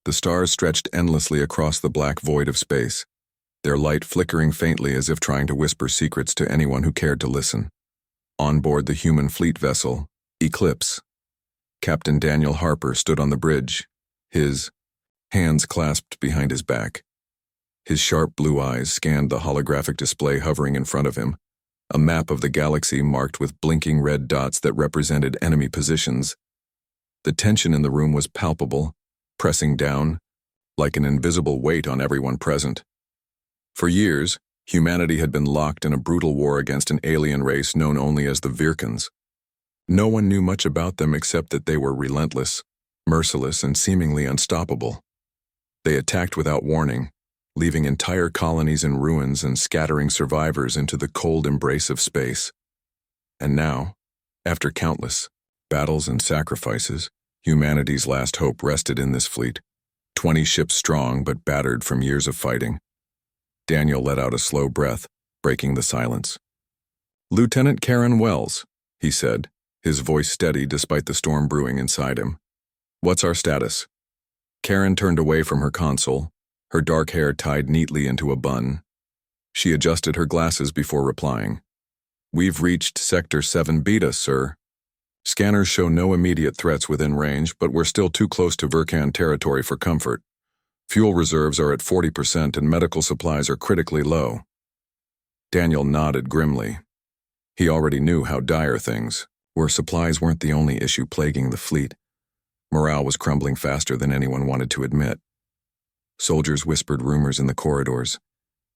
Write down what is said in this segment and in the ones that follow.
The stars stretched endlessly across the black void of space, their light flickering faintly as if trying to whisper secrets to anyone who cared to listen. On board the human fleet vessel, Eclipse, Captain Daniel Harper stood on the bridge, his hands clasped behind his back. His sharp blue eyes scanned the holographic display hovering in front of him, a map of the galaxy marked with blinking red dots that represented enemy positions. The tension in the room was palpable, pressing down like an invisible weight on everyone present. For years, humanity had been locked in a brutal war against an alien race known only as the Virkans. No one knew much about them except that they were relentless, merciless, and seemingly unstoppable. They attacked without warning, leaving entire colonies in ruins and scattering survivors into the cold embrace of space. And now, after countless battles and sacrifices, humanity's last hope rested in this fleet, 20 ships strong but battered from years of fighting. Daniel let out a slow breath, breaking the silence. "Lieutenant Karen Wells," he said, his voice steady despite the storm brewing inside him. "What's our status?" Karen turned away from her console, her dark hair tied neatly into a bun. She adjusted her glasses before replying. "We've reached Sector 7 Beta, sir. Scanners show no immediate threats within range, but we're still too close to Virkan territory for comfort. Fuel reserves are at 40% and medical supplies are critically low." Daniel nodded grimly. He already knew how dire things were. Supplies weren't the only issue plaguing the fleet. Morale was crumbling faster than anyone wanted to admit. Soldiers whispered rumors in the corridors,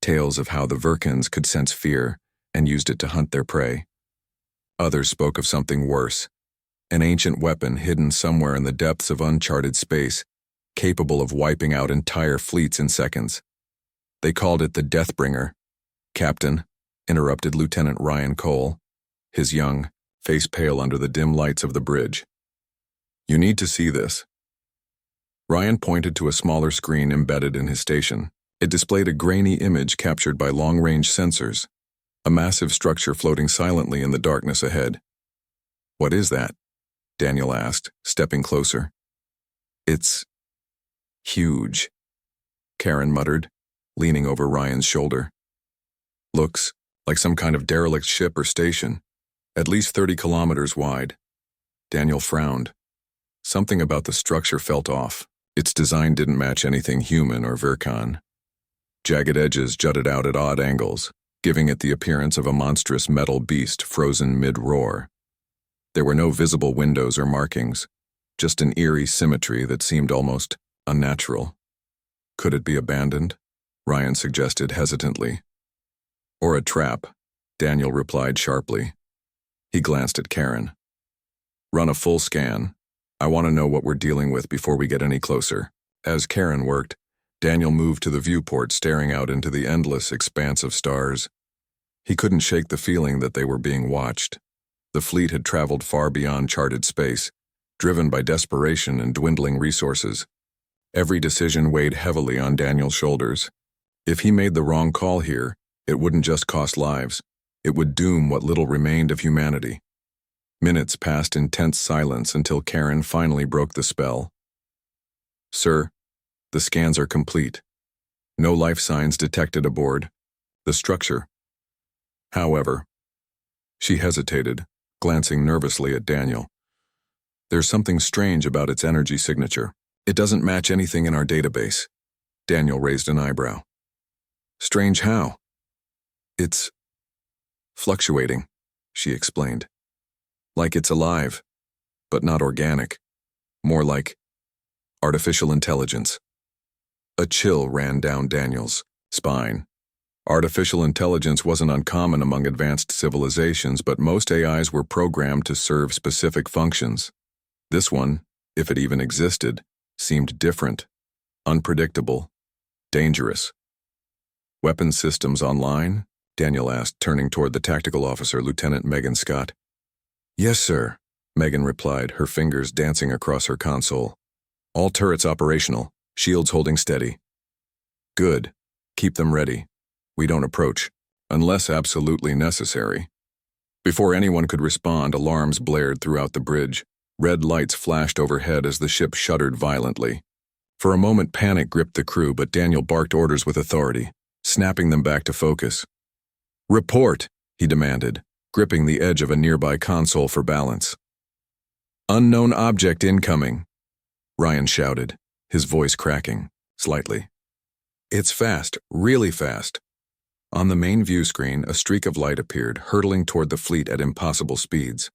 tales of how the Virkans could sense fear and used it to hunt their prey. Others spoke of something worse, an ancient weapon hidden somewhere in the depths of uncharted space, capable of wiping out entire fleets in seconds. They called it the Deathbringer. "Captain," interrupted Lieutenant Ryan Cole, his young face pale under the dim lights of the bridge. "You need to see this." Ryan pointed to a smaller screen embedded in his station. It displayed a grainy image captured by long-range sensors, a massive structure floating silently in the darkness ahead. "What is that?" Daniel asked, stepping closer. "It's huge," Karen muttered, leaning over Ryan's shoulder. "Looks like some kind of derelict ship or station, at least 30 kilometers wide." Daniel frowned. Something about the structure felt off. Its design didn't match anything human or Virkan. Jagged edges jutted out at odd angles, giving it the appearance of a monstrous metal beast frozen mid-roar. There were no visible windows or markings, just an eerie symmetry that seemed almost unnatural. "Could it be abandoned?" Ryan suggested hesitantly. "Or a trap," Daniel replied sharply. He glanced at Karen. "Run a full scan. I want to know what we're dealing with before we get any closer." As Karen worked, Daniel moved to the viewport, staring out into the endless expanse of stars. He couldn't shake the feeling that they were being watched. The fleet had traveled far beyond charted space, driven by desperation and dwindling resources. Every decision weighed heavily on Daniel's shoulders. If he made the wrong call here, it wouldn't just cost lives. It would doom what little remained of humanity. Minutes passed in tense silence until Karen finally broke the spell. "Sir, the scans are complete. No life signs detected aboard. The structure. However," she hesitated, glancing nervously at Daniel. "There's something strange about its energy signature. It doesn't match anything in our database." Daniel raised an eyebrow. "Strange how?" "It's fluctuating," she explained. "Like it's alive, but not organic. More like artificial intelligence." A chill ran down Daniel's spine. Artificial intelligence wasn't uncommon among advanced civilizations, but most AIs were programmed to serve specific functions. This one, if it even existed, seemed different, unpredictable, dangerous. "Weapons systems online?" Daniel asked, turning toward the tactical officer, Lieutenant Megan Scott. "Yes, sir," Megan replied, her fingers dancing across her console. "All turrets operational, shields holding steady." "Good. Keep them ready. We don't approach, unless absolutely necessary." Before anyone could respond, alarms blared throughout the bridge. Red lights flashed overhead as the ship shuddered violently. For a moment, panic gripped the crew, but Daniel barked orders with authority, snapping them back to focus. "Report," he demanded, gripping the edge of a nearby console for balance. "Unknown object incoming," Ryan shouted, his voice cracking, slightly. "It's fast, really fast." On the main view screen, a streak of light appeared, hurtling toward the fleet at impossible speeds.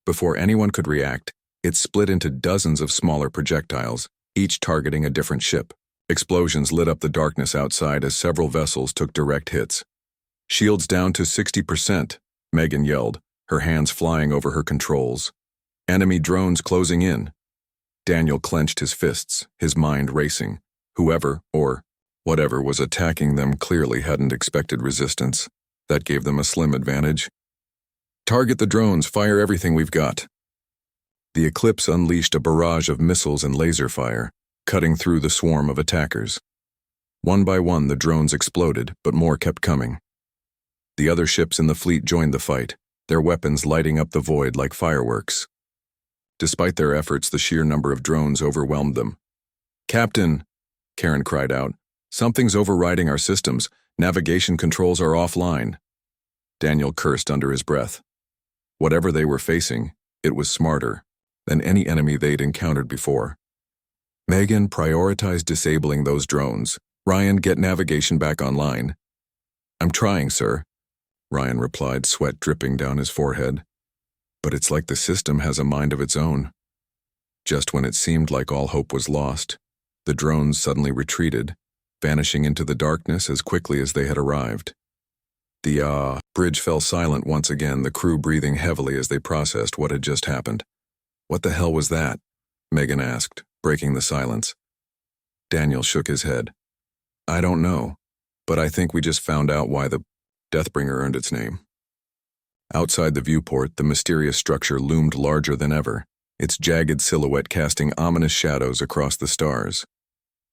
Before anyone could react, it split into dozens of smaller projectiles, each targeting a different ship. Explosions lit up the darkness outside as several vessels took direct hits. "Shields down to 60%, Megan yelled, her hands flying over her controls. "Enemy drones closing in." Daniel clenched his fists, his mind racing. Whoever, or whatever was attacking them clearly hadn't expected resistance. That gave them a slim advantage. "Target the drones, fire everything we've got." The Eclipse unleashed a barrage of missiles and laser fire, cutting through the swarm of attackers. One by one, the drones exploded, but more kept coming. The other ships in the fleet joined the fight, their weapons lighting up the void like fireworks. Despite their efforts, the sheer number of drones overwhelmed them. "Captain," Karen cried out, "something's overriding our systems. Navigation controls are offline." Daniel cursed under his breath. Whatever they were facing, it was smarter than any enemy they'd encountered before. "Megan, prioritize disabling those drones. Ryan, get navigation back online." "I'm trying, sir," Ryan replied, sweat dripping down his forehead. "But it's like the system has a mind of its own." Just when it seemed like all hope was lost, the drones suddenly retreated, vanishing into the darkness as quickly as they had arrived. The bridge fell silent once again, the crew breathing heavily as they processed what had just happened. "What the hell was that?" Megan asked, breaking the silence. Daniel shook his head. "I don't know, but I think we just found out why the Deathbringer earned its name." Outside the viewport, the mysterious structure loomed larger than ever, its jagged silhouette casting ominous shadows across the stars.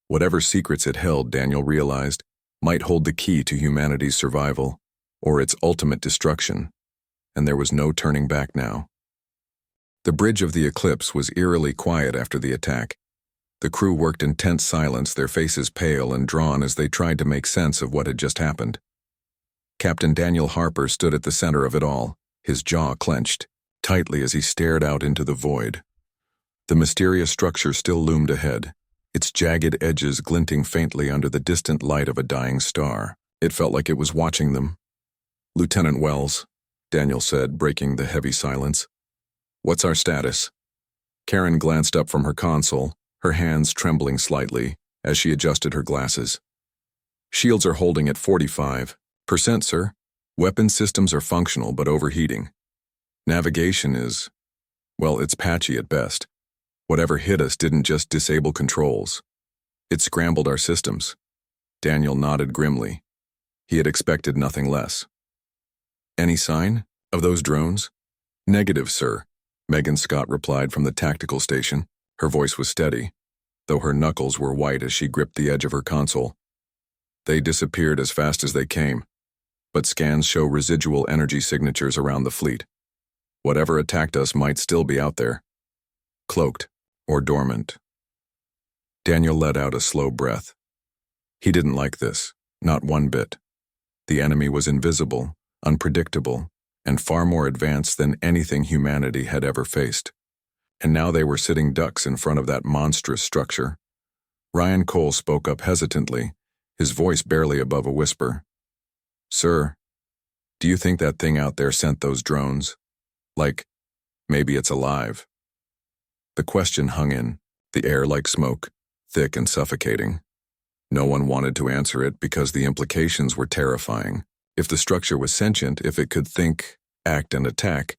Whatever secrets it held, Daniel realized, might hold the key to humanity's survival, or its ultimate destruction, and there was no turning back now. The bridge of the Eclipse was eerily quiet after the attack. The crew worked in tense silence, their faces pale and drawn as they tried to make sense of what had just happened. Captain Daniel Harper stood at the center of it all, his jaw clenched tightly as he stared out into the void. The mysterious structure still loomed ahead, its jagged edges glinting faintly under the distant light of a dying star. It felt like it was watching them. "Lieutenant Wells," Daniel said, breaking the heavy silence. "What's our status?" Karen glanced up from her console, her hands trembling slightly as she adjusted her glasses. "Shields are holding at 45%, sir. Weapon systems are functional but overheating. Navigation is, well, it's patchy at best. Whatever hit us didn't just disable controls. It scrambled our systems." Daniel nodded grimly. He had expected nothing less. "Any sign of those drones?" "Negative, sir," Megan Scott replied from the tactical station. Her voice was steady, though her knuckles were white as she gripped the edge of her console. "They disappeared as fast as they came, but scans show residual energy signatures around the fleet. Whatever attacked us might still be out there, cloaked or dormant." Daniel let out a slow breath. He didn't like this, not one bit. The enemy was invisible, unpredictable, and far more advanced than anything humanity had ever faced. And now they were sitting ducks in front of that monstrous structure. Ryan Cole spoke up hesitantly, his voice barely above a whisper. "Sir, do you think that thing out there sent those drones? Like, maybe it's alive?" The question hung in the air like smoke, thick and suffocating. No one wanted to answer it because the implications were terrifying. If the structure was sentient, if it could think, act, and attack,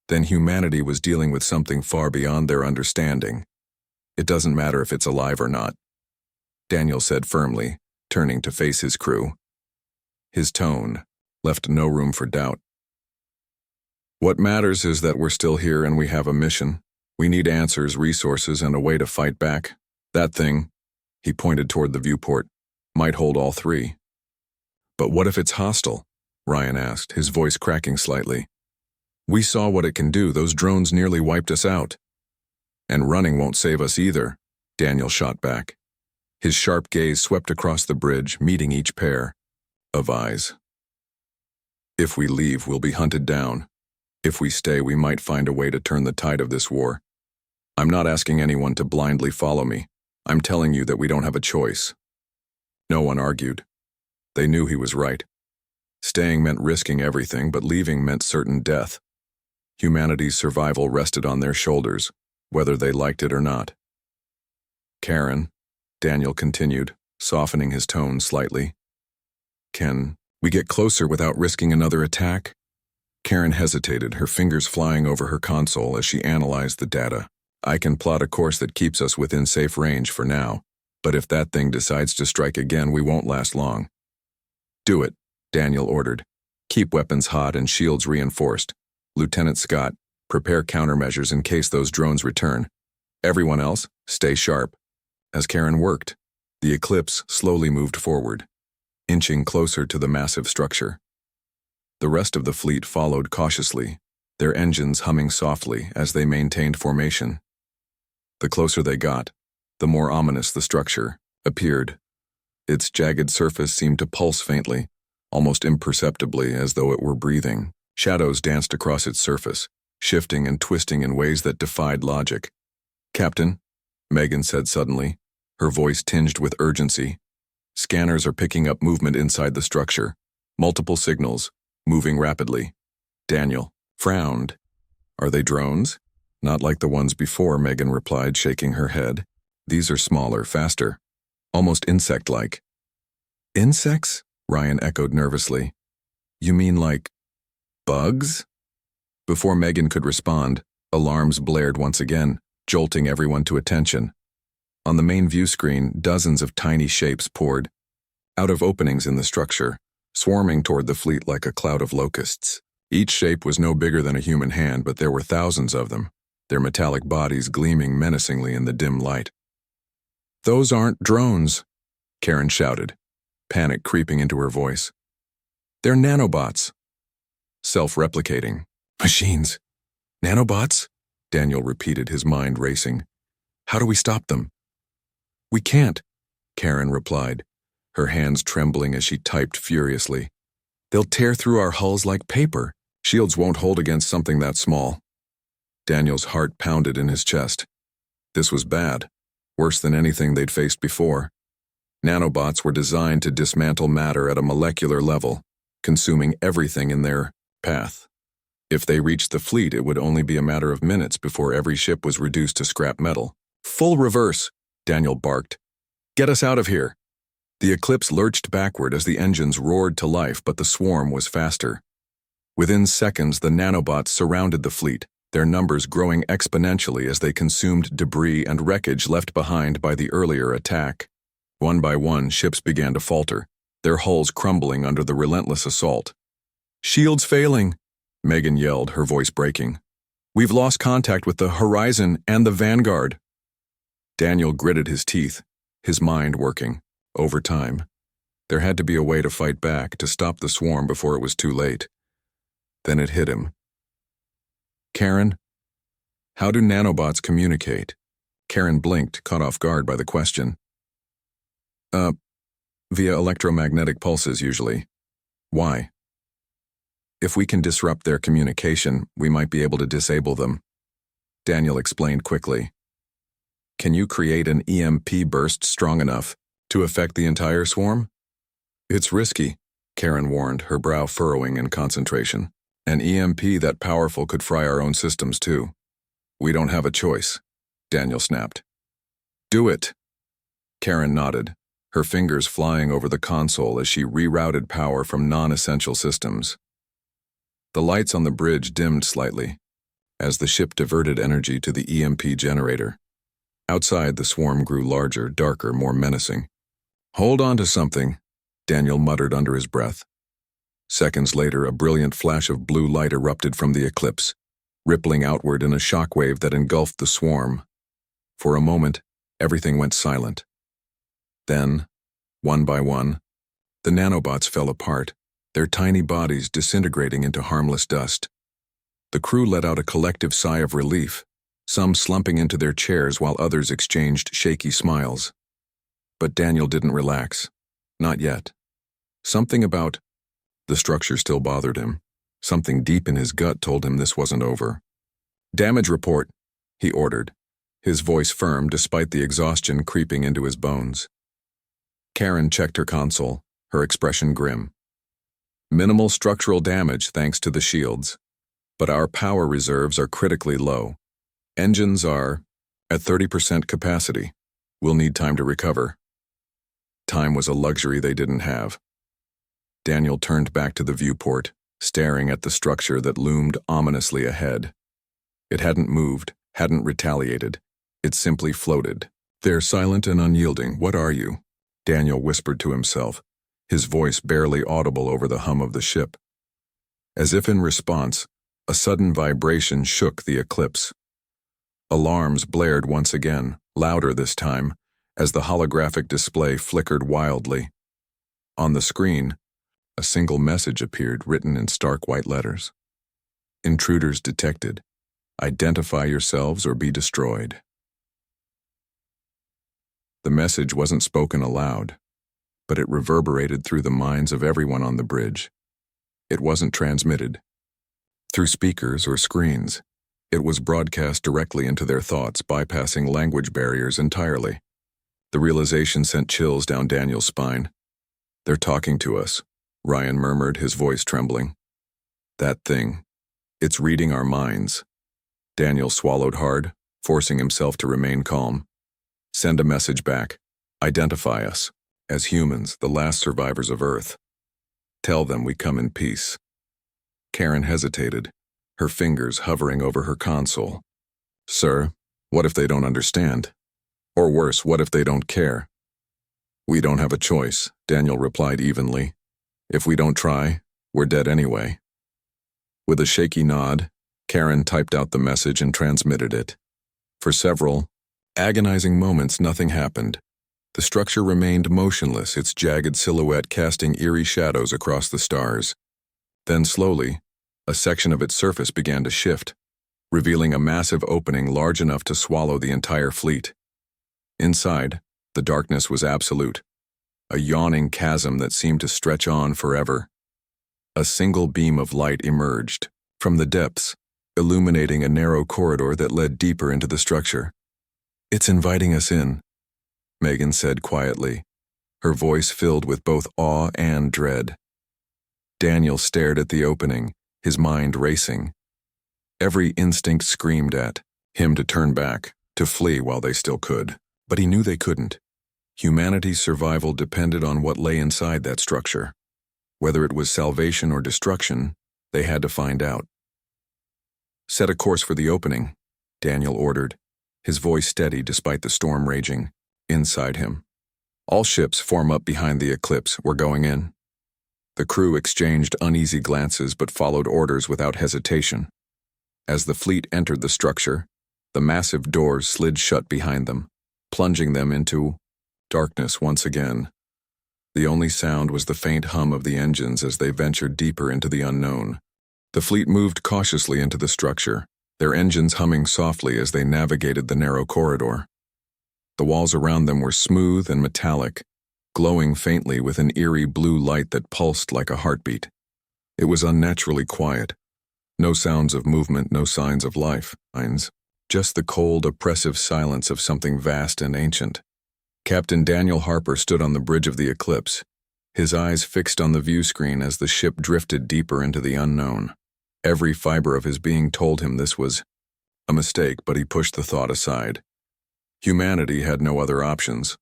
then humanity was dealing with something far beyond their understanding. "It doesn't matter if it's alive or not," Daniel said firmly, turning to face his crew. His tone left no room for doubt. "What matters is that we're still here and we have a mission. We need answers, resources, and a way to fight back. That thing," he pointed toward the viewport, "might hold all three." "But what if it's hostile?" Ryan asked, his voice cracking slightly. "We saw what it can do. Those drones nearly wiped us out." "And running won't save us either," Daniel shot back. His sharp gaze swept across the bridge, meeting each pair of eyes. If we leave, we'll be hunted down. If we stay, we might find a way to turn the tide of this war. I'm not asking anyone to blindly follow me. I'm telling you that we don't have a choice. No one argued. They knew he was right. Staying meant risking everything, but leaving meant certain death. Humanity's survival rested on their shoulders, whether they liked it or not. Karen, Daniel continued, softening his tone slightly. Can we get closer without risking another attack? Karen hesitated, her fingers flying over her console as she analyzed the data. I can plot a course that keeps us within safe range for now, but if that thing decides to strike again, we won't last long. Do it, Daniel ordered. Keep weapons hot and shields reinforced. Lieutenant Scott, prepare countermeasures in case those drones return. Everyone else, stay sharp. As Karen worked, the Eclipse slowly moved forward, inching closer to the massive structure. The rest of the fleet followed cautiously, their engines humming softly as they maintained formation. The closer they got, the more ominous the structure appeared. Its jagged surface seemed to pulse faintly, almost imperceptibly as though it were breathing. Shadows danced across its surface, shifting and twisting in ways that defied logic. Captain, Megan said suddenly, her voice tinged with urgency. Scanners are picking up movement inside the structure. Multiple signals, moving rapidly. Daniel frowned. Are they drones? Not like the ones before, Megan replied, shaking her head. These are smaller, faster, almost insect-like. Insects? Ryan echoed nervously. You mean like bugs? Before Megan could respond, alarms blared once again, jolting everyone to attention. On the main view screen, dozens of tiny shapes poured out of openings in the structure, swarming toward the fleet like a cloud of locusts. Each shape was no bigger than a human hand, but there were thousands of them, their metallic bodies gleaming menacingly in the dim light. Those aren't drones, Karen shouted, panic creeping into her voice. They're nanobots. Self-replicating. Machines. Nanobots? Daniel repeated, his mind racing. How do we stop them? We can't, Karen replied, her hands trembling as she typed furiously. They'll tear through our hulls like paper. Shields won't hold against something that small. Daniel's heart pounded in his chest. This was bad, worse than anything they'd faced before. Nanobots were designed to dismantle matter at a molecular level, consuming everything in their path. If they reached the fleet, it would only be a matter of minutes before every ship was reduced to scrap metal. Full reverse, Daniel barked. Get us out of here. The Eclipse lurched backward as the engines roared to life, but the swarm was faster. Within seconds, the nanobots surrounded the fleet, their numbers growing exponentially as they consumed debris and wreckage left behind by the earlier attack. One by one, ships began to falter, their hulls crumbling under the relentless assault. Shields failing, Megan yelled, her voice breaking. We've lost contact with the Horizon and the Vanguard. Daniel gritted his teeth, his mind working, overtime. There had to be a way to fight back, to stop the swarm before it was too late. Then it hit him. Karen, how do nanobots communicate? Karen blinked, caught off guard by the question. Via electromagnetic pulses usually. Why? If we can disrupt their communication, we might be able to disable them. Daniel explained quickly. Can you create an EMP burst strong enough to affect the entire swarm? It's risky, Karen warned, her brow furrowing in concentration. An EMP that powerful could fry our own systems too. We don't have a choice, Daniel snapped. Do it. Karen nodded, her fingers flying over the console as she rerouted power from non-essential systems. The lights on the bridge dimmed slightly as the ship diverted energy to the EMP generator. Outside, the swarm grew larger, darker, more menacing. Hold on to something, Daniel muttered under his breath. Seconds later, a brilliant flash of blue light erupted from the Eclipse, rippling outward in a shockwave that engulfed the swarm. For a moment, everything went silent. Then, one by one, the nanobots fell apart, their tiny bodies disintegrating into harmless dust. The crew let out a collective sigh of relief, some slumping into their chairs while others exchanged shaky smiles. But Daniel didn't relax. Not yet. Something about the structure still bothered him. Something deep in his gut told him this wasn't over. "Damage report," he ordered, his voice firm despite the exhaustion creeping into his bones. Karen checked her console, her expression grim. "Minimal structural damage thanks to the shields, but our power reserves are critically low. Engines are at 30% capacity. We'll need time to recover." Time was a luxury they didn't have. Daniel turned back to the viewport, staring at the structure that loomed ominously ahead. It hadn't moved, hadn't retaliated. It simply floated. "They're silent and unyielding. What are you?" Daniel whispered to himself, his voice barely audible over the hum of the ship. As if in response, a sudden vibration shook the eclipse. Alarms blared once again, louder this time, as the holographic display flickered wildly. On the screen, a single message appeared written in stark white letters. "Intruders detected. Identify yourselves or be destroyed." The message wasn't spoken aloud, but it reverberated through the minds of everyone on the bridge. It wasn't transmitted through speakers or screens. It was broadcast directly into their thoughts, bypassing language barriers entirely. The realization sent chills down Daniel's spine. "They're talking to us," Ryan murmured, his voice trembling. "That thing. It's reading our minds." Daniel swallowed hard, forcing himself to remain calm. "Send a message back. Identify us as humans, the last survivors of Earth. Tell them we come in peace." Karen hesitated, her fingers hovering over her console. "Sir, what if they don't understand? Or worse, what if they don't care?" "We don't have a choice," Daniel replied evenly. "If we don't try, we're dead anyway." With a shaky nod, Karen typed out the message and transmitted it. For several agonizing moments, nothing happened. The structure remained motionless, its jagged silhouette casting eerie shadows across the stars. Then slowly, a section of its surface began to shift, revealing a massive opening large enough to swallow the entire fleet. Inside, the darkness was absolute, a yawning chasm that seemed to stretch on forever. A single beam of light emerged from the depths, illuminating a narrow corridor that led deeper into the structure. "It's inviting us in," Megan said quietly, her voice filled with both awe and dread. Daniel stared at the opening, his mind racing. Every instinct screamed at him to turn back, to flee while they still could. But he knew they couldn't. Humanity's survival depended on what lay inside that structure. Whether it was salvation or destruction, they had to find out. "Set a course for the opening," Daniel ordered, his voice steady despite the storm raging inside him. "All ships form up behind the eclipse. We're going in." The crew exchanged uneasy glances but followed orders without hesitation. As the fleet entered the structure, the massive doors slid shut behind them, plunging them into darkness once again. The only sound was the faint hum of the engines as they ventured deeper into the unknown. The fleet moved cautiously into the structure, their engines humming softly as they navigated the narrow corridor. The walls around them were smooth and metallic, glowing faintly with an eerie blue light that pulsed like a heartbeat. It was unnaturally quiet. No sounds of movement, no signs of life, just the cold, oppressive silence of something vast and ancient. Captain Daniel Harper stood on the bridge of the eclipse, his eyes fixed on the view screen as the ship drifted deeper into the unknown. Every fiber of his being told him this was a mistake, but he pushed the thought aside. Humanity had no other options.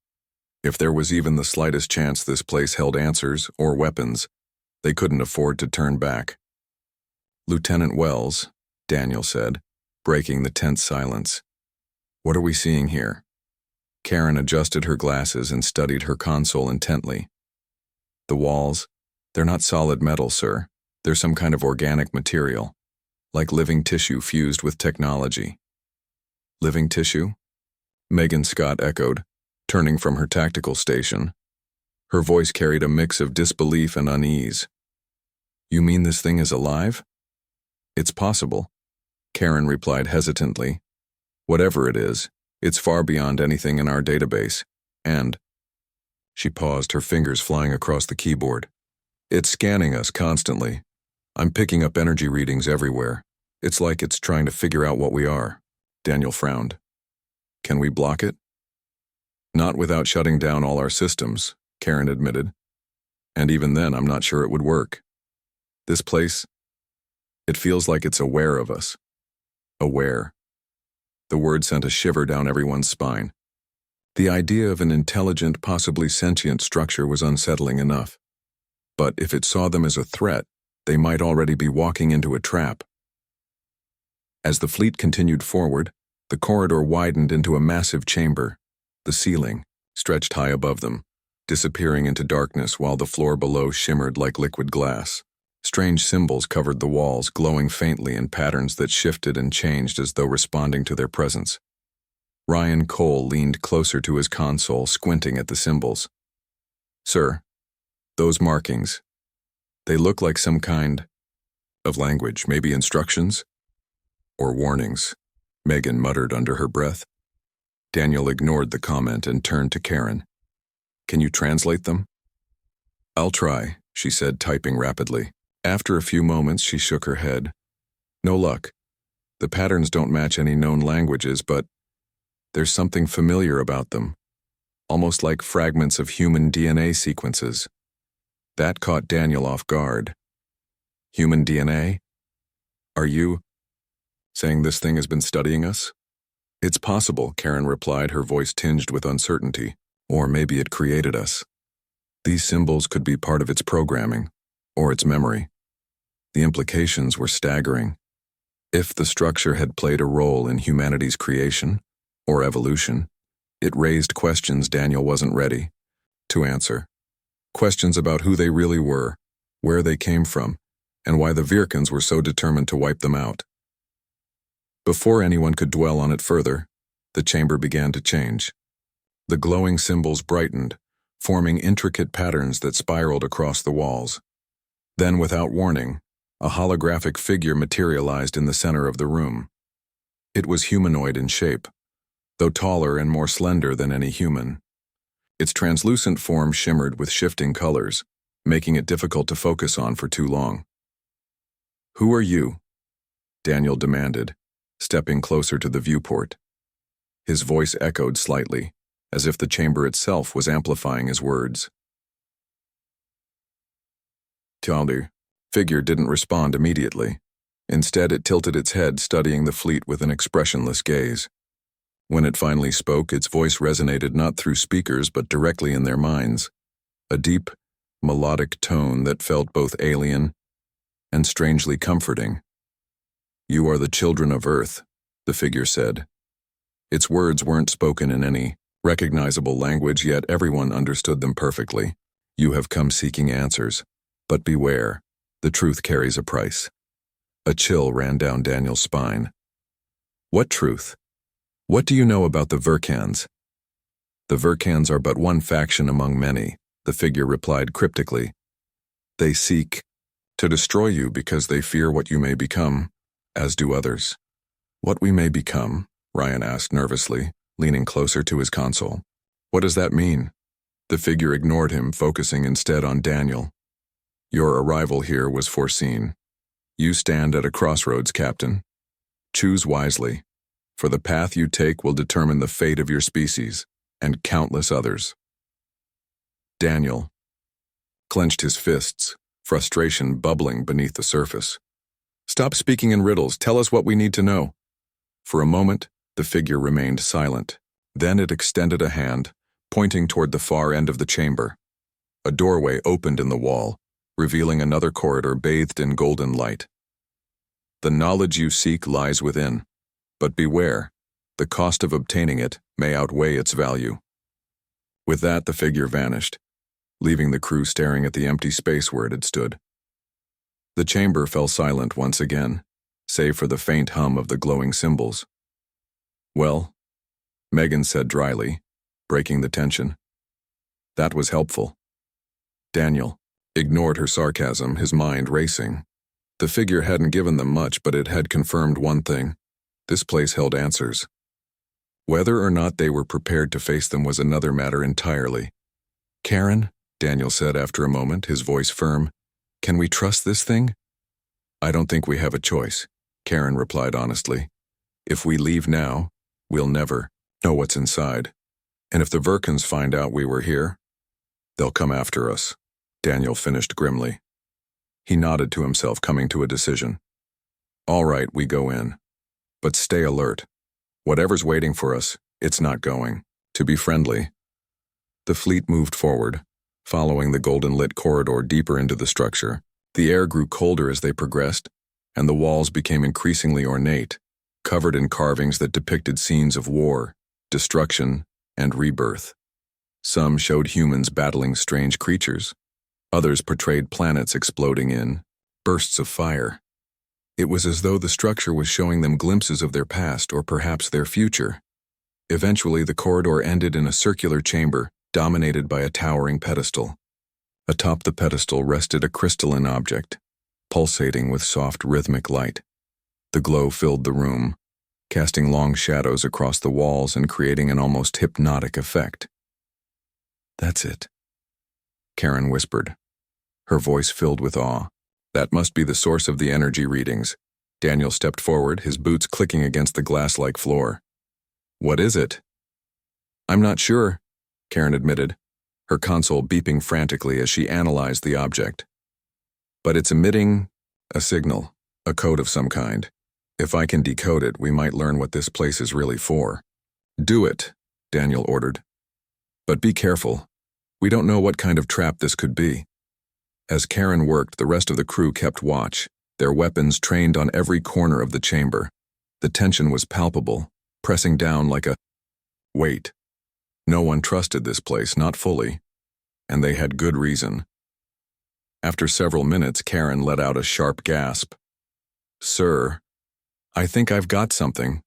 If there was even the slightest chance this place held answers or weapons, they couldn't afford to turn back. "Lieutenant Wells," Daniel said, breaking the tense silence. "What are we seeing here?" Karen adjusted her glasses and studied her console intently. "The walls, they're not solid metal, sir. They're some kind of organic material, like living tissue fused with technology." "Living tissue?" Megan Scott echoed, turning from her tactical station. Her voice carried a mix of disbelief and unease. "You mean this thing is alive?" "It's possible," Karen replied hesitantly. "Whatever it is, it's far beyond anything in our database, and She paused, her fingers flying across the keyboard. It's scanning us constantly. I'm picking up energy readings everywhere. It's like it's trying to figure out what we are. Daniel frowned. Can we block it? Not without shutting down all our systems, Karen admitted. And even then, I'm not sure it would work. This place, it feels like it's aware of us. Aware. The word sent a shiver down everyone's spine. The idea of an intelligent, possibly sentient structure was unsettling enough. But if it saw them as a threat, they might already be walking into a trap. As the fleet continued forward, the corridor widened into a massive chamber. The ceiling stretched high above them, disappearing into darkness while the floor below shimmered like liquid glass. Strange symbols covered the walls, glowing faintly in patterns that shifted and changed as though responding to their presence. Ryan Cole leaned closer to his console, squinting at the symbols. Sir, those markings, they look like some kind of language, maybe instructions? Or warnings, Megan muttered under her breath. Daniel ignored the comment and turned to Karen. Can you translate them? I'll try, she said, typing rapidly. After a few moments, she shook her head. No luck. The patterns don't match any known languages, but there's something familiar about them, almost like fragments of human DNA sequences. That caught Daniel off guard. Human DNA? Are you saying this thing has been studying us? It's possible, Karen replied, her voice tinged with uncertainty. Or maybe it created us. These symbols could be part of its programming, or its memory. The implications were staggering. If the structure had played a role in humanity's creation, or evolution, it raised questions Daniel wasn't ready to answer. Questions about who they really were, where they came from, and why the Virkans were so determined to wipe them out. Before anyone could dwell on it further, the chamber began to change. The glowing symbols brightened, forming intricate patterns that spiraled across the walls. Then, without warning, a holographic figure materialized in the center of the room. It was humanoid in shape, though taller and more slender than any human. Its translucent form shimmered with shifting colors, making it difficult to focus on for too long. Who are you? Daniel demanded, stepping closer to the viewport. His voice echoed slightly, as if the chamber itself was amplifying his words. The figure didn't respond immediately. Instead, it tilted its head, studying the fleet with an expressionless gaze. When it finally spoke, its voice resonated not through speakers but directly in their minds, a deep, melodic tone that felt both alien and strangely comforting. You are the children of Earth, the figure said. Its words weren't spoken in any recognizable language, yet everyone understood them perfectly. You have come seeking answers, but beware, the truth carries a price. A chill ran down Daniel's spine. What truth? What do you know about the Virkans? The Virkans are but one faction among many, the figure replied cryptically. They seek to destroy you because they fear what you may become, as do others. What we may become? Ryan asked nervously, leaning closer to his console. What does that mean? The figure ignored him, focusing instead on Daniel. Your arrival here was foreseen. You stand at a crossroads, Captain. Choose wisely, for the path you take will determine the fate of your species and countless others. Daniel clenched his fists, frustration bubbling beneath the surface. Stop speaking in riddles. Tell us what we need to know. For a moment, the figure remained silent. Then it extended a hand, pointing toward the far end of the chamber. A doorway opened in the wall, revealing another corridor bathed in golden light. The knowledge you seek lies within, but beware, the cost of obtaining it may outweigh its value. With that, the figure vanished, leaving the crew staring at the empty space where it had stood. The chamber fell silent once again, save for the faint hum of the glowing symbols. Well, Megan said dryly, breaking the tension. That was helpful. Daniel ignored her sarcasm, his mind racing. The figure hadn't given them much, but it had confirmed one thing. This place held answers. Whether or not they were prepared to face them was another matter entirely. Karen, Daniel said after a moment, his voice firm, can we trust this thing? I don't think we have a choice, Karen replied honestly. If we leave now, we'll never know what's inside. And if the Virkans find out we were here, they'll come after us, Daniel finished grimly. He nodded to himself, coming to a decision. All right, we go in. But stay alert. Whatever's waiting for us, it's not going to be friendly. The fleet moved forward, following the golden-lit corridor deeper into the structure. The air grew colder as they progressed, and the walls became increasingly ornate, covered in carvings that depicted scenes of war, destruction, and rebirth. Some showed humans battling strange creatures. Others portrayed planets exploding in bursts of fire. It was as though the structure was showing them glimpses of their past or perhaps their future. Eventually, the corridor ended in a circular chamber dominated by a towering pedestal. Atop the pedestal rested a crystalline object, pulsating with soft rhythmic light. The glow filled the room, casting long shadows across the walls and creating an almost hypnotic effect. That's it, Karen whispered, her voice filled with awe. That must be the source of the energy readings. Daniel stepped forward, his boots clicking against the glass-like floor. What is it? I'm not sure, Karen admitted, her console beeping frantically as she analyzed the object. But it's emitting a signal, a code of some kind. If I can decode it, we might learn what this place is really for. Do it, Daniel ordered. But be careful. We don't know what kind of trap this could be. As Karen worked, the rest of the crew kept watch, their weapons trained on every corner of the chamber. The tension was palpable, pressing down like a weight. No one trusted this place, not fully, and they had good reason. After several minutes, Karen let out a sharp gasp. Sir, I think I've got something.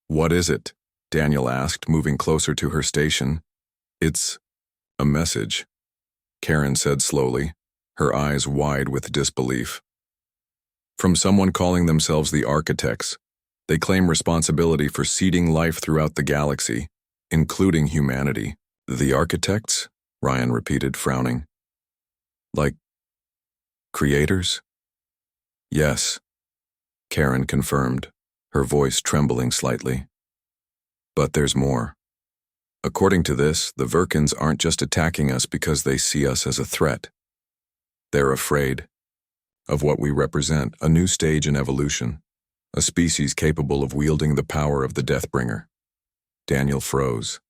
What is it? Daniel asked, moving closer to her station. It's a message, Karen said slowly, her eyes wide with disbelief. From someone calling themselves the Architects. They claim responsibility for seeding life throughout the galaxy, including humanity. The Architects? Ryan repeated, frowning. Like creators? Yes, Karen confirmed, her voice trembling slightly. But there's more. According to this, the Virkans aren't just attacking us because they see us as a threat. They're afraid of what we represent, a new stage in evolution, a species capable of wielding the power of the Deathbringer. Daniel froze.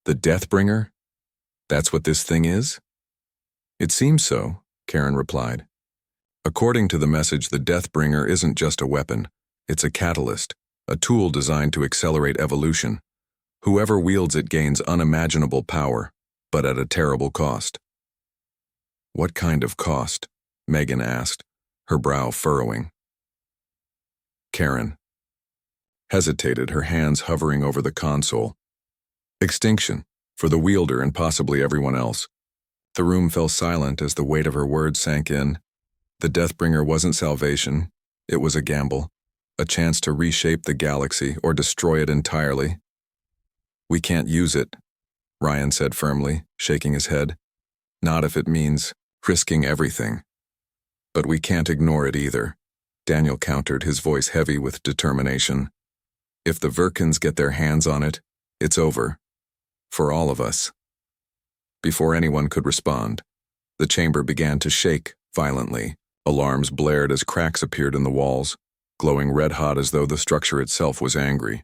The Deathbringer? That's what this thing is? It seems so, Karen replied. According to the message, the Deathbringer isn't just a weapon. It's a catalyst, a tool designed to accelerate evolution. Whoever wields it gains unimaginable power, but at a terrible cost. What kind of cost? Megan asked, her brow furrowing. Karen hesitated, her hands hovering over the console. Extinction, for the wielder and possibly everyone else. The room fell silent as the weight of her words sank in. The Deathbringer wasn't salvation, it was a gamble, a chance to reshape the galaxy or destroy it entirely. We can't use it, Ryan said firmly, shaking his head. Not if it means risking everything. But we can't ignore it either, Daniel countered, his voice heavy with determination. If the Virkans get their hands on it, it's over. For all of us. Before anyone could respond, the chamber began to shake violently. Alarms blared as cracks appeared in the walls, glowing red-hot as though the structure itself was angry.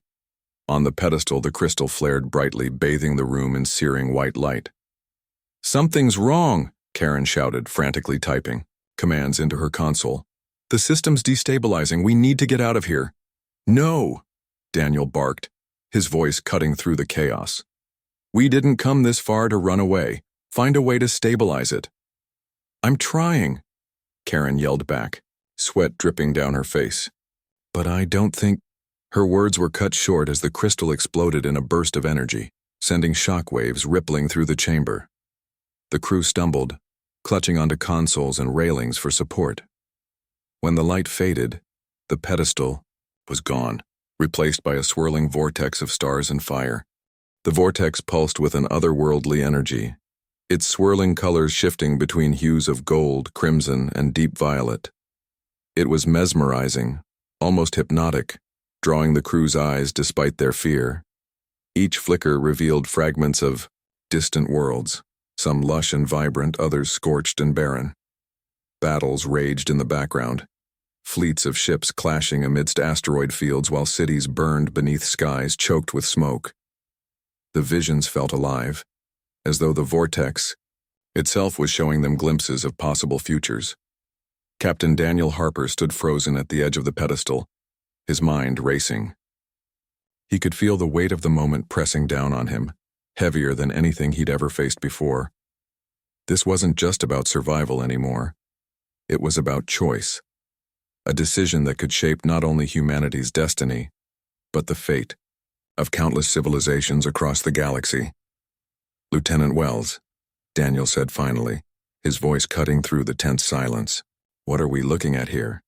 On the pedestal, the crystal flared brightly, bathing the room in searing white light. Something's wrong, Karen shouted, frantically typing commands into her console. The system's destabilizing. We need to get out of here. No, Daniel barked, his voice cutting through the chaos. We didn't come this far to run away. Find a way to stabilize it. I'm trying, Karen yelled back, sweat dripping down her face. But I don't think... Her words were cut short as the crystal exploded in a burst of energy, sending shockwaves rippling through the chamber. The crew stumbled, clutching onto consoles and railings for support. When the light faded, the pedestal was gone, replaced by a swirling vortex of stars and fire. The vortex pulsed with an otherworldly energy, its swirling colors shifting between hues of gold, crimson, and deep violet. It was mesmerizing, almost hypnotic, drawing the crew's eyes despite their fear. Each flicker revealed fragments of distant worlds, some lush and vibrant, others scorched and barren. Battles raged in the background, fleets of ships clashing amidst asteroid fields while cities burned beneath skies choked with smoke. The visions felt alive, as though the vortex itself was showing them glimpses of possible futures. Captain Daniel Harper stood frozen at the edge of the pedestal, his mind racing. He could feel the weight of the moment pressing down on him, heavier than anything he'd ever faced before. This wasn't just about survival anymore. It was about choice, a decision that could shape not only humanity's destiny, but the fate of countless civilizations across the galaxy. "Lieutenant Wells," Daniel said finally, his voice cutting through the tense silence. "What are we looking at here?"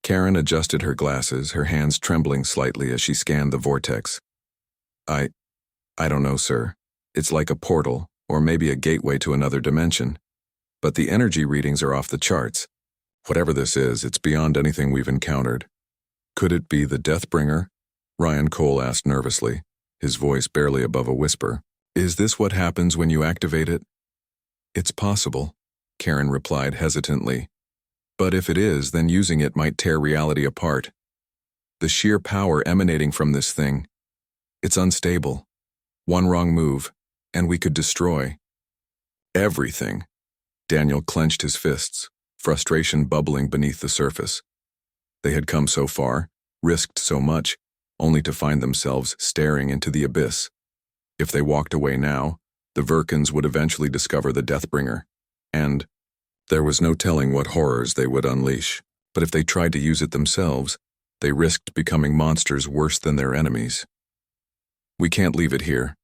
Karen adjusted her glasses, her hands trembling slightly as she scanned the vortex. I don't know, sir. It's like a portal, or maybe a gateway to another dimension. But the energy readings are off the charts. Whatever this is, it's beyond anything we've encountered." "Could it be the Deathbringer?" Ryan Cole asked nervously, his voice barely above a whisper. "Is this what happens when you activate it?" "It's possible," Karen replied hesitantly. "But if it is, then using it might tear reality apart. The sheer power emanating from this thing, it's unstable. One wrong move, and we could destroy everything." Daniel clenched his fists, frustration bubbling beneath the surface. They had come so far, risked so much, only to find themselves staring into the abyss. If they walked away now, the Virkans would eventually discover the Deathbringer, and there was no telling what horrors they would unleash. But if they tried to use it themselves, they risked becoming monsters worse than their enemies. "We can't leave it here,"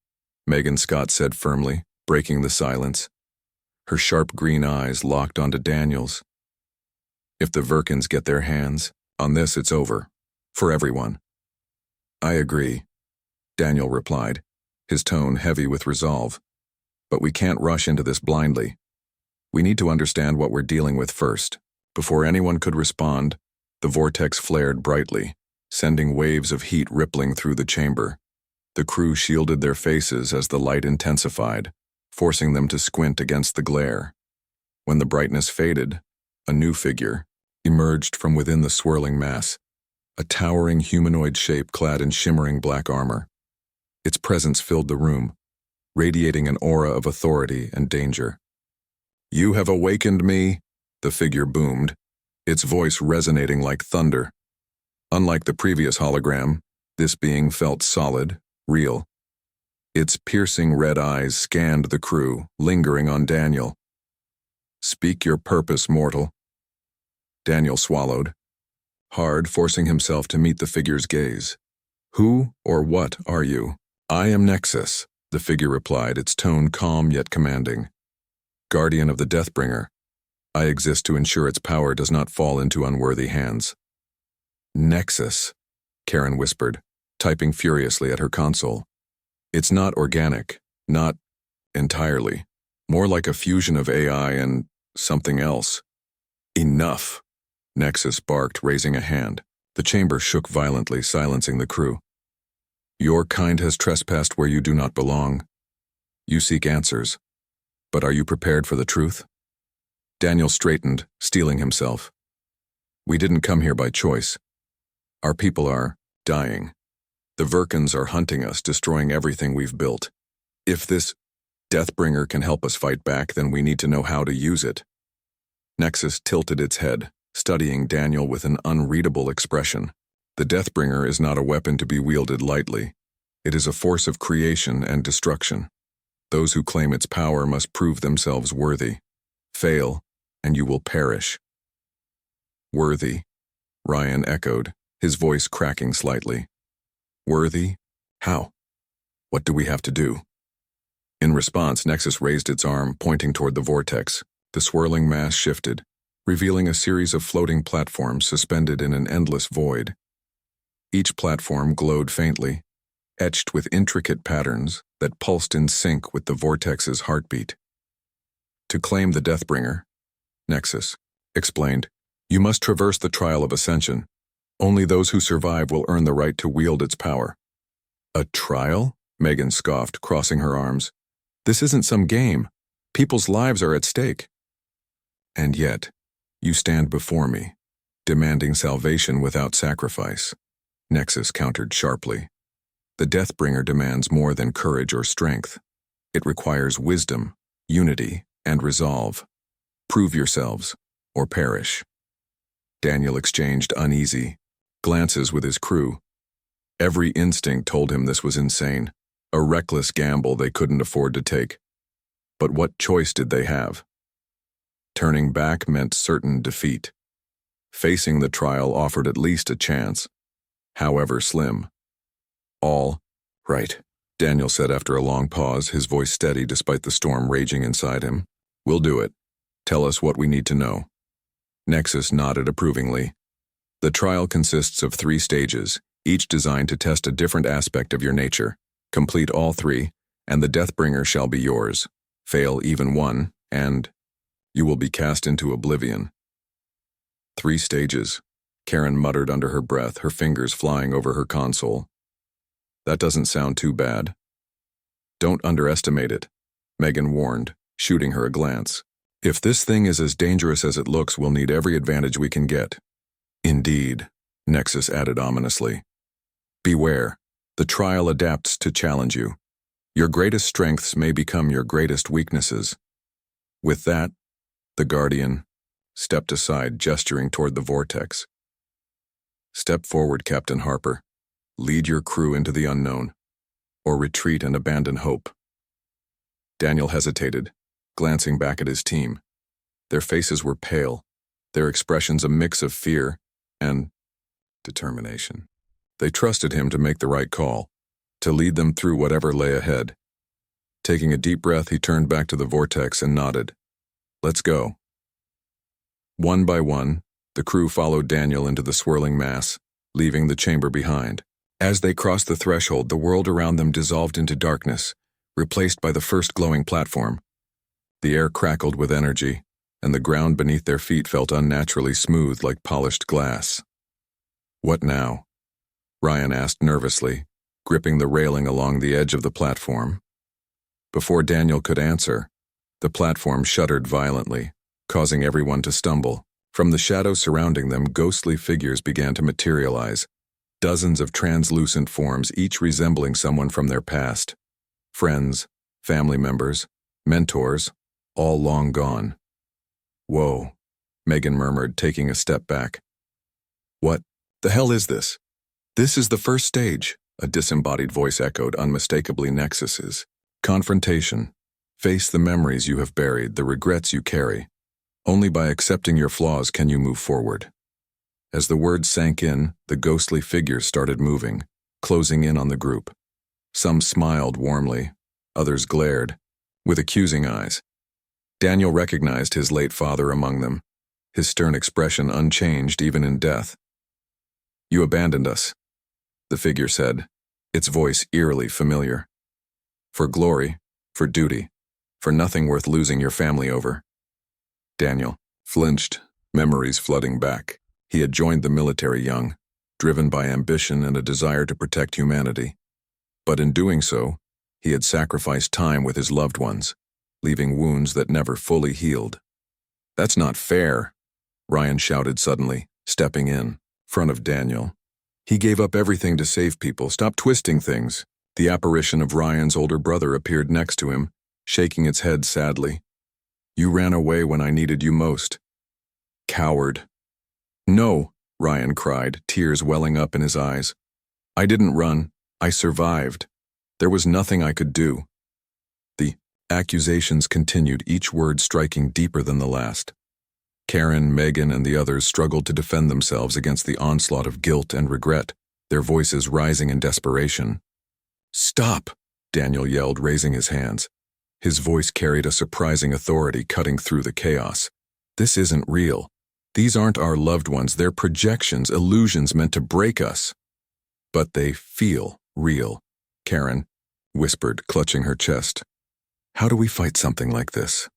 Megan Scott said firmly, breaking the silence. Her sharp green eyes locked onto Daniel's. "If the Virkans get their hands on this, it's over. For everyone." "I agree," Daniel replied, his tone heavy with resolve. "But we can't rush into this blindly. We need to understand what we're dealing with first." Before anyone could respond, the vortex flared brightly, sending waves of heat rippling through the chamber. The crew shielded their faces as the light intensified, forcing them to squint against the glare. When the brightness faded, a new figure emerged from within the swirling mass, a towering humanoid shape clad in shimmering black armor. Its presence filled the room, radiating an aura of authority and danger. "You have awakened me," the figure boomed, its voice resonating like thunder. Unlike the previous hologram, this being felt solid, real. Its piercing red eyes scanned the crew, lingering on Daniel. "Speak your purpose, mortal." Daniel swallowed, hard, forcing himself to meet the figure's gaze. "Who or what are you?" "I am Nexus," the figure replied, its tone calm yet commanding. "Guardian of the Deathbringer. I exist to ensure its power does not fall into unworthy hands." "Nexus," Karen whispered, typing furiously at her console. "It's not organic, not entirely. More like a fusion of AI and something else." "Enough," Nexus barked, raising a hand. The chamber shook violently, silencing the crew. "Your kind has trespassed where you do not belong. You seek answers. But are you prepared for the truth?" Daniel straightened, steeling himself. "We didn't come here by choice. Our people are dying. The Virkans are hunting us, destroying everything we've built. If this Deathbringer can help us fight back, then we need to know how to use it." Nexus tilted its head, studying Daniel with an unreadable expression. "The Deathbringer is not a weapon to be wielded lightly. It is a force of creation and destruction. Those who claim its power must prove themselves worthy. Fail, and you will perish." "Worthy," Ryan echoed, his voice cracking slightly. "Worthy? How? What do we have to do?" In response, Nexus raised its arm, pointing toward the vortex. The swirling mass shifted, revealing a series of floating platforms suspended in an endless void. Each platform glowed faintly, etched with intricate patterns that pulsed in sync with the vortex's heartbeat. To claim the Deathbringer, Nexus explained, you must traverse the trial of ascension. Only those who survive will earn the right to wield its power. A trial? Megan scoffed, crossing her arms. This isn't some game. People's lives are at stake. And yet, you stand before me, demanding salvation without sacrifice. Nexus countered sharply. The Deathbringer demands more than courage or strength. It requires wisdom, unity, and resolve. Prove yourselves, or perish. Daniel exchanged uneasy glances with his crew. Every instinct told him this was insane, a reckless gamble they couldn't afford to take. But what choice did they have? Turning back meant certain defeat. Facing the trial offered at least a chance, however slim. All right, Daniel said after a long pause, his voice steady despite the storm raging inside him. We'll do it. Tell us what we need to know. Nexus nodded approvingly. The trial consists of 3 stages, each designed to test a different aspect of your nature. Complete all 3, and the Deathbringer shall be yours. Fail even one, and you will be cast into oblivion. 3 stages, Karen muttered under her breath, her fingers flying over her console. That doesn't sound too bad. Don't underestimate it, Megan warned, shooting her a glance. If this thing is as dangerous as it looks, we'll need every advantage we can get. Indeed, Nexus added ominously. Beware, the trial adapts to challenge you. Your greatest strengths may become your greatest weaknesses. With that, the Guardian stepped aside, gesturing toward the vortex. Step forward, Captain Harper. Lead your crew into the unknown, or retreat and abandon hope. Daniel hesitated, glancing back at his team. Their faces were pale, their expressions a mix of fear and determination. They trusted him to make the right call, to lead them through whatever lay ahead. Taking a deep breath, he turned back to the vortex and nodded. Let's go. One by one, the crew followed Daniel into the swirling mass, leaving the chamber behind. As they crossed the threshold, the world around them dissolved into darkness, replaced by the first glowing platform. The air crackled with energy, and the ground beneath their feet felt unnaturally smooth like polished glass. What now? Ryan asked nervously, gripping the railing along the edge of the platform. Before Daniel could answer, the platform shuddered violently, causing everyone to stumble. From the shadows surrounding them, ghostly figures began to materialize, dozens of translucent forms, each resembling someone from their past. Friends, family members, mentors, all long gone. Whoa, Megan murmured, taking a step back. What the hell is this? This is the first stage, a disembodied voice echoed, unmistakably Nexus's. Confrontation. Face the memories you have buried, the regrets you carry. Only by accepting your flaws can you move forward. As the words sank in, the ghostly figures started moving, closing in on the group. Some smiled warmly, others glared, with accusing eyes. Daniel recognized his late father among them, his stern expression unchanged even in death. You abandoned us, the figure said, its voice eerily familiar. For glory, for duty, for nothing worth losing your family over. Daniel flinched, memories flooding back. He had joined the military young, driven by ambition and a desire to protect humanity. But in doing so, he had sacrificed time with his loved ones, leaving wounds that never fully healed. That's not fair, Ryan shouted suddenly, stepping in front of Daniel. He gave up everything to save people. Stop twisting things. The apparition of Ryan's older brother appeared next to him, shaking its head sadly. You ran away when I needed you most. Coward. No, Ryan cried, tears welling up in his eyes. I didn't run. I survived. There was nothing I could do. The accusations continued, each word striking deeper than the last. Karen, Megan, and the others struggled to defend themselves against the onslaught of guilt and regret, their voices rising in desperation. Stop, Daniel yelled, raising his hands. His voice carried a surprising authority, cutting through the chaos. This isn't real. These aren't our loved ones. They're projections, illusions meant to break us. But they feel real, Karen whispered, clutching her chest. How do we fight something like this?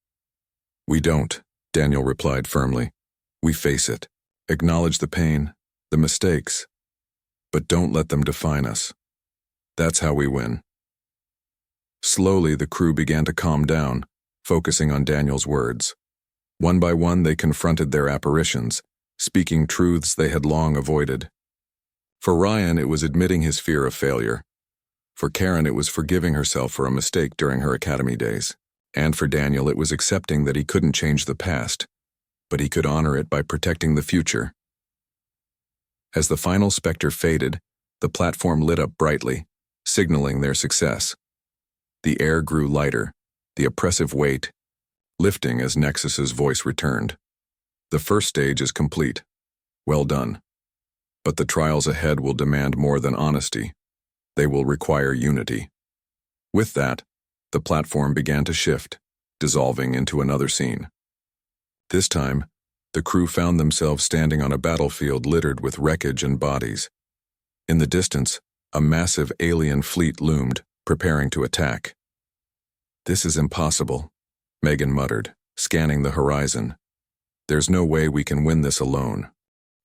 We don't, Daniel replied firmly. We face it, acknowledge the pain, the mistakes, but don't let them define us. That's how we win. Slowly, the crew began to calm down, focusing on Daniel's words. One by one, they confronted their apparitions, speaking truths they had long avoided. For Ryan, it was admitting his fear of failure. For Karen, it was forgiving herself for a mistake during her academy days. And for Daniel, it was accepting that he couldn't change the past, but he could honor it by protecting the future. As the final specter faded, the platform lit up brightly, signaling their success. The air grew lighter, the oppressive weight lifting as Nexus's voice returned. The first stage is complete. Well done. But the trials ahead will demand more than honesty. They will require unity. With that, the platform began to shift, dissolving into another scene. This time, the crew found themselves standing on a battlefield littered with wreckage and bodies. In the distance, a massive alien fleet loomed, preparing to attack. This is impossible, Megan muttered, scanning the horizon. There's no way we can win this alone.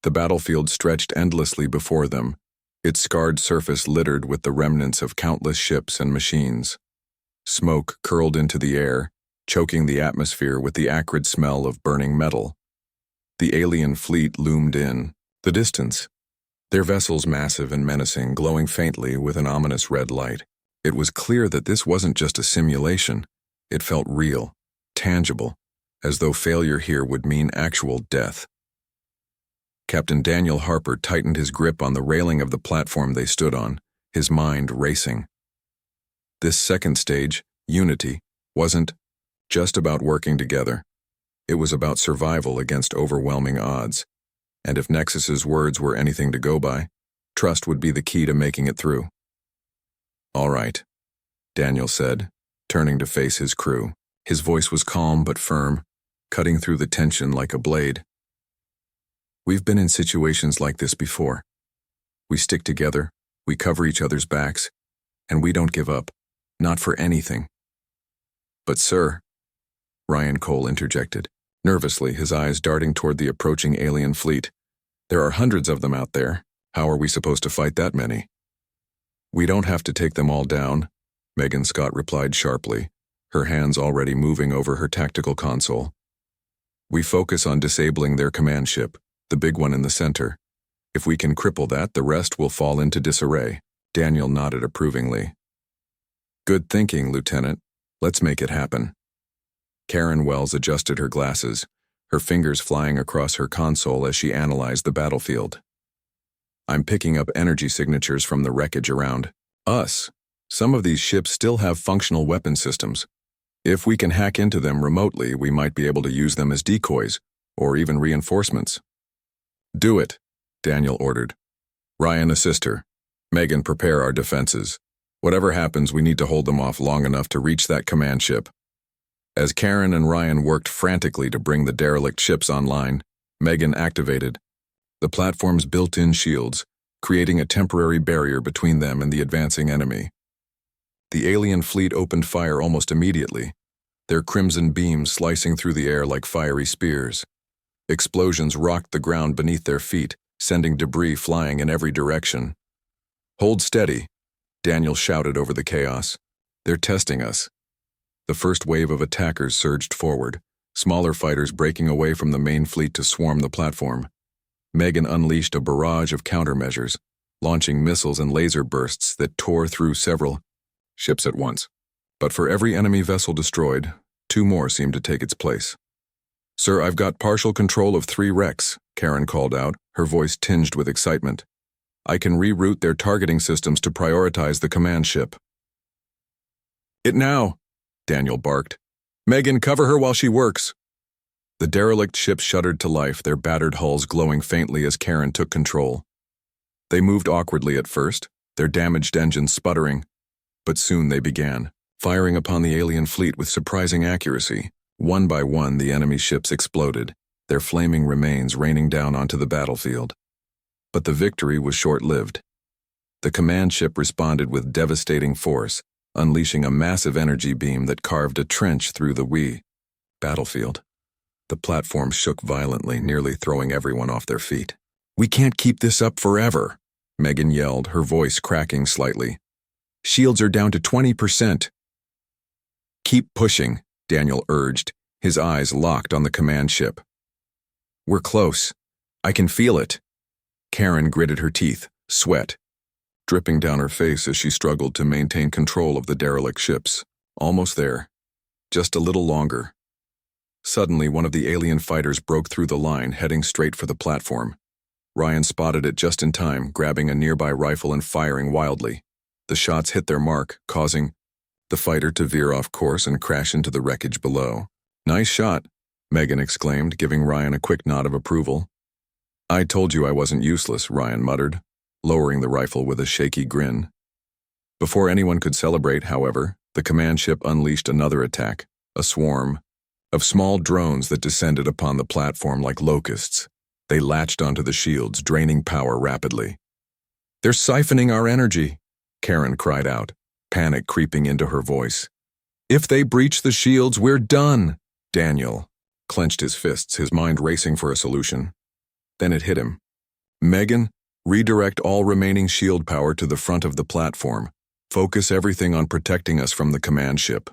The battlefield stretched endlessly before them, its scarred surface littered with the remnants of countless ships and machines. Smoke curled into the air, choking the atmosphere with the acrid smell of burning metal. The alien fleet loomed in the distance, their vessels massive and menacing, glowing faintly with an ominous red light. It was clear that this wasn't just a simulation. It felt real, tangible, as though failure here would mean actual death. Captain Daniel Harper tightened his grip on the railing of the platform they stood on, his mind racing. This second stage, unity, wasn't just about working together. It was about survival against overwhelming odds. And if Nexus's words were anything to go by, trust would be the key to making it through. All right, Daniel said, turning to face his crew. His voice was calm but firm, cutting through the tension like a blade. We've been in situations like this before. We stick together, we cover each other's backs, and we don't give up, not for anything. But sir, Ryan Cole interjected, nervously, his eyes darting toward the approaching alien fleet. There are hundreds of them out there. How are we supposed to fight that many? We don't have to take them all down, Megan Scott replied sharply, her hands already moving over her tactical console. We focus on disabling their command ship, the big one in the center. If we can cripple that, the rest will fall into disarray. Daniel nodded approvingly. Good thinking, Lieutenant. Let's make it happen. Karen Wells adjusted her glasses, her fingers flying across her console as she analyzed the battlefield. I'm picking up energy signatures from the wreckage around us. Some of these ships still have functional weapon systems. If we can hack into them remotely, we might be able to use them as decoys, or even reinforcements. Do it, Daniel ordered. Ryan, assist her. Megan, prepare our defenses. Whatever happens, we need to hold them off long enough to reach that command ship. As Karen and Ryan worked frantically to bring the derelict ships online, Megan activated the platform's built-in shields, creating a temporary barrier between them and the advancing enemy. The alien fleet opened fire almost immediately, their crimson beams slicing through the air like fiery spears. Explosions rocked the ground beneath their feet, sending debris flying in every direction. Hold steady, Daniel shouted over the chaos. They're testing us. The first wave of attackers surged forward, smaller fighters breaking away from the main fleet to swarm the platform. Megan unleashed a barrage of countermeasures, launching missiles and laser bursts that tore through several ships at once. But for every enemy vessel destroyed, 2 more seemed to take its place. Sir, I've got partial control of 3 wrecks, Karen called out, her voice tinged with excitement. I can reroute their targeting systems to prioritize the command ship. It now, Daniel barked. Megan, cover her while she works. The derelict ship shuddered to life, their battered hulls glowing faintly as Karen took control. They moved awkwardly at first, their damaged engines sputtering, but soon they began, firing upon the alien fleet with surprising accuracy. One by one, the enemy ships exploded, their flaming remains raining down onto the battlefield. But the victory was short-lived. The command ship responded with devastating force, unleashing a massive energy beam that carved a trench through the battlefield. The platform shook violently, nearly throwing everyone off their feet. "We can't keep this up forever," Megan yelled, her voice cracking slightly. "Shields are down to 20%. "Keep pushing," Daniel urged, his eyes locked on the command ship. "We're close. I can feel it." Karen gritted her teeth, sweat dripping down her face as she struggled to maintain control of the derelict ships. Almost there. Just a little longer. Suddenly, one of the alien fighters broke through the line, heading straight for the platform. Ryan spotted it just in time, grabbing a nearby rifle and firing wildly. The shots hit their mark, causing the fighter to veer off course and crash into the wreckage below. "Nice shot," Megan exclaimed, giving Ryan a quick nod of approval. "I told you I wasn't useless," Ryan muttered, lowering the rifle with a shaky grin. Before anyone could celebrate, however, the command ship unleashed another attack, a swarm of small drones that descended upon the platform like locusts. They latched onto the shields, draining power rapidly. "They're siphoning our energy," Karen cried out, panic creeping into her voice. "If they breach the shields, we're done." Daniel clenched his fists, his mind racing for a solution. Then it hit him. "Megan, redirect all remaining shield power to the front of the platform. Focus everything on protecting us from the command ship."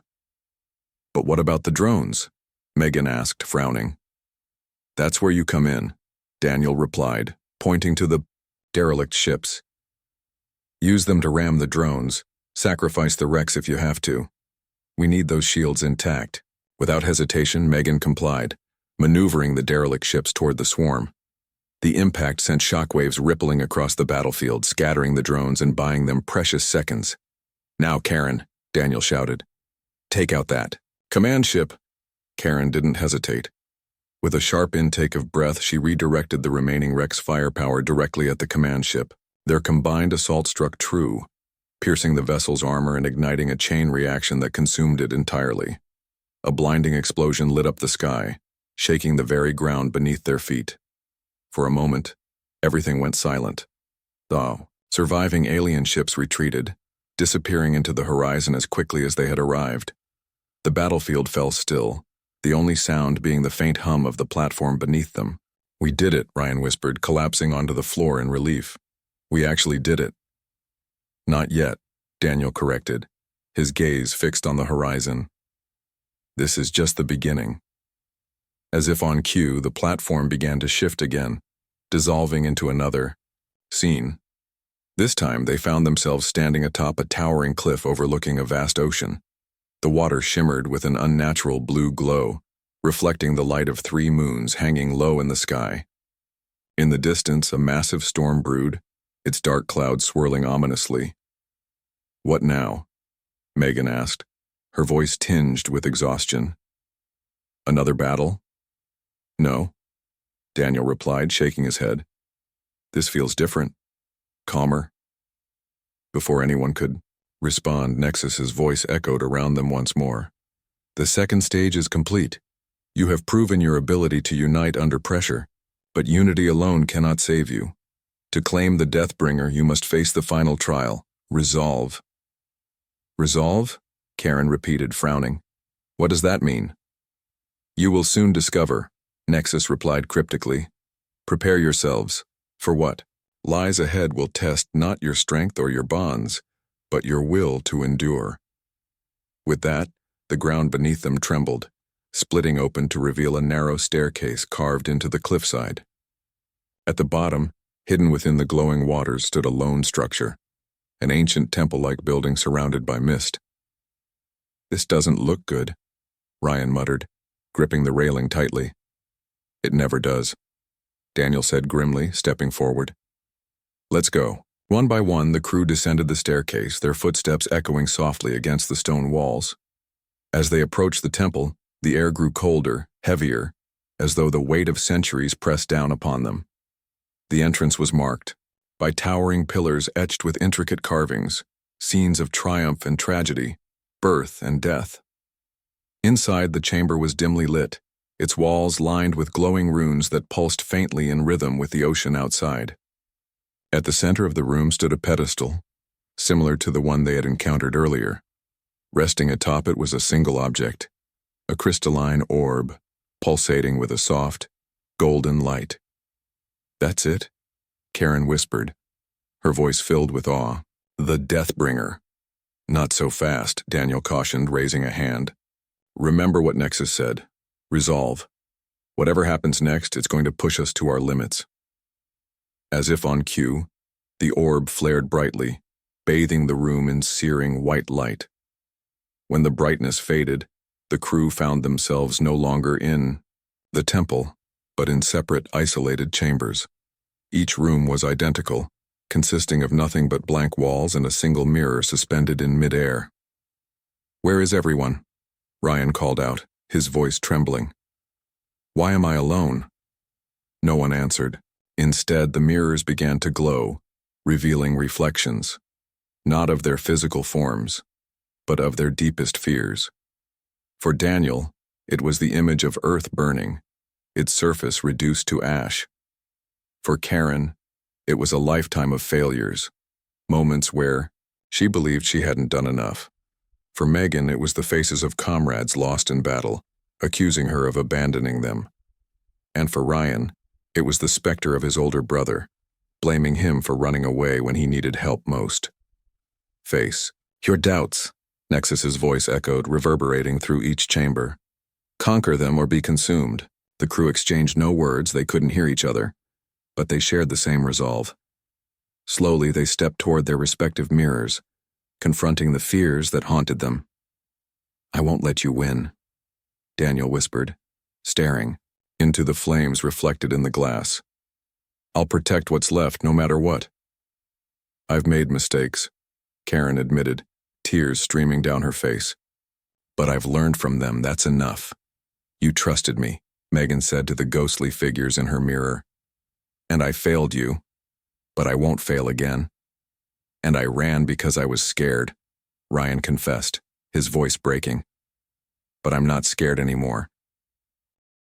"But what about the drones?" Megan asked, frowning. "That's where you come in," Daniel replied, pointing to the derelict ships. "Use them to ram the drones. Sacrifice the wrecks if you have to. We need those shields intact." Without hesitation, Megan complied, maneuvering the derelict ships toward the swarm. The impact sent shockwaves rippling across the battlefield, scattering the drones and buying them precious seconds. "Now, Karen," Daniel shouted. "Take out that command ship." Karen didn't hesitate. With a sharp intake of breath, she redirected the remaining wreck's firepower directly at the command ship. Their combined assault struck true, piercing the vessel's armor and igniting a chain reaction that consumed it entirely. A blinding explosion lit up the sky, shaking the very ground beneath their feet. For a moment, everything went silent. The surviving alien ships retreated, disappearing into the horizon as quickly as they had arrived. The battlefield fell still, the only sound being the faint hum of the platform beneath them. "We did it," Ryan whispered, collapsing onto the floor in relief. "We actually did it." "Not yet," Daniel corrected, his gaze fixed on the horizon. "This is just the beginning." As if on cue, the platform began to shift again, dissolving into another scene. This time, they found themselves standing atop a towering cliff overlooking a vast ocean. The water shimmered with an unnatural blue glow, reflecting the light of 3 moons hanging low in the sky. In the distance, a massive storm brewed, its dark clouds swirling ominously. "What now?" Megan asked, her voice tinged with exhaustion. "Another battle?" "No," Daniel replied, shaking his head. "This feels different, calmer." Before anyone could respond, Nexus's voice echoed around them once more. "The second stage is complete. You have proven your ability to unite under pressure, but unity alone cannot save you. To claim the Deathbringer, you must face the final trial, resolve." "Resolve?" Karen repeated, frowning. "What does that mean?" "You will soon discover," Nexus replied cryptically. "Prepare yourselves. For what lies ahead will test not your strength or your bonds, but your will to endure." With that, the ground beneath them trembled, splitting open to reveal a narrow staircase carved into the cliffside. At the bottom, hidden within the glowing waters, stood a lone structure, an ancient temple-like building surrounded by mist. "This doesn't look good," Ryan muttered, gripping the railing tightly. "It never does," Daniel said grimly, stepping forward. "Let's go." One by one, the crew descended the staircase, their footsteps echoing softly against the stone walls. As they approached the temple, the air grew colder, heavier, as though the weight of centuries pressed down upon them. The entrance was marked by towering pillars etched with intricate carvings, scenes of triumph and tragedy, birth and death. Inside, the chamber was dimly lit, its walls lined with glowing runes that pulsed faintly in rhythm with the ocean outside. At the center of the room stood a pedestal, similar to the one they had encountered earlier. Resting atop it was a single object, a crystalline orb, pulsating with a soft, golden light. "That's it?" Karen whispered, her voice filled with awe. "The Deathbringer." "Not so fast," Daniel cautioned, raising a hand. "Remember what Nexus said. Resolve. Whatever happens next, it's going to push us to our limits." As if on cue, the orb flared brightly, bathing the room in searing white light. When the brightness faded, the crew found themselves no longer in the temple, but in separate, isolated chambers. Each room was identical, consisting of nothing but blank walls and a single mirror suspended in midair. "Where is everyone?" Ryan called out, his voice trembling. "Why am I alone?" No one answered. Instead, the mirrors began to glow, revealing reflections, not of their physical forms, but of their deepest fears. For Daniel, it was the image of Earth burning, its surface reduced to ash. For Karen, it was a lifetime of failures, moments where she believed she hadn't done enough. For Megan, it was the faces of comrades lost in battle, accusing her of abandoning them. And for Ryan, it was the specter of his older brother, blaming him for running away when he needed help most. "Face your doubts," Nexus's voice echoed, reverberating through each chamber. "Conquer them or be consumed." The crew exchanged no words, they couldn't hear each other, but they shared the same resolve. Slowly, they stepped toward their respective mirrors, confronting the fears that haunted them. "I won't let you win," Daniel whispered, staring into the flames reflected in the glass. "I'll protect what's left no matter what." "I've made mistakes," Karen admitted, tears streaming down her face. "But I've learned from them, that's enough." "You trusted me," Megan said to the ghostly figures in her mirror. "And I failed you, but I won't fail again." "And I ran because I was scared," Ryan confessed, his voice breaking. "But I'm not scared anymore.